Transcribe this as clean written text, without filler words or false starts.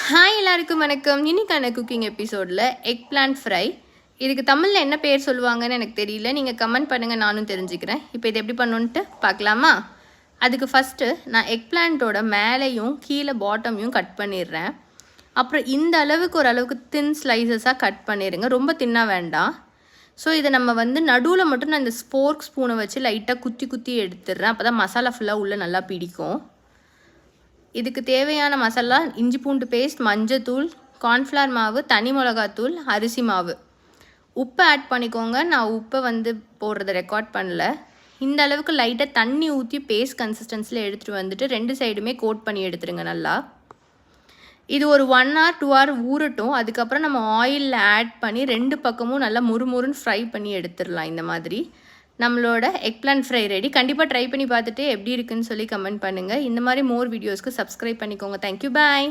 Hi எல்லாருக்கும் வணக்கம். இன்னைக்கான குக்கிங் எபிசோடில் எக் பிளான்ட் ஃப்ரை. இதுக்கு தமிழில் என்ன பேர் சொல்லுவாங்கன்னு எனக்கு தெரியல. நீங்கள் கமெண்ட் பண்ணுங்கள், நானும் தெரிஞ்சுக்கிறேன். இப்போ இது எப்படி பண்ணணுன்ட்டு பார்க்கலாமா? அதுக்கு ஃபஸ்ட்டு நான் எக் பிளான்ட்டோட மேலேயும் கீழே பாட்டமையும் கட் பண்ணிடுறேன். அப்புறம் இந்த அளவுக்கு ஓரளவுக்கு தின் ஸ்லைசஸாக கட் பண்ணிடுங்க, ரொம்ப தின்னாக வேண்டாம். ஸோ இதை நம்ம நடுவில் மட்டும் நான் இந்த ஸ்போர்க் ஸ்பூனை வச்சு லைட்டாக குத்தி எடுத்துடுறேன். அப்போ தான் மசாலா ஃபுல்லாக உள்ளே நல்லா பிடிக்கும். இதுக்கு தேவையான மசாலா இஞ்சி பூண்டு பேஸ்ட், மஞ்சத்தூள், கார்ன்ஃப்ளவர் மாவு, தனி மிளகாத்தூள், அரிசி மாவு. உப்பு ஆட் பண்ணிக்கோங்க. நான் உப்பை போடுறத ரெக்கார்ட் பண்ணல. இந்த அளவுக்கு லைட்டாக தண்ணி ஊற்றி பேஸ்ட் கன்சிஸ்டன்சியில் எடுத்துகிட்டு வந்துட்டு 2 சைடுமே கோட் பண்ணி எடுத்துருங்க நல்லா. இது ஒரு 1 hour 2 hour ஊறட்டும். அதுக்கப்புறம் நம்ம ஆயிலில் ஆட் பண்ணி 2 பக்கமும் நல்லா முறுமுறுன்னு ஃப்ரை பண்ணி எடுத்துடலாம். இந்த மாதிரி நம்மளோட எக் பிளான்ட் ஃப்ரை ரெடி. கண்டிப்பாக ட்ரை பண்ணி பார்த்துட்டு எப்படி இருக்குன்னு சொல்லி கமெண்ட் பண்ணுங்கள். இந்த மாதிரி மோர் வீடியோஸ்க்கு சப்ஸ்கிரைப் பண்ணிக்கோங்க. தேங்க்யூ, பாய்.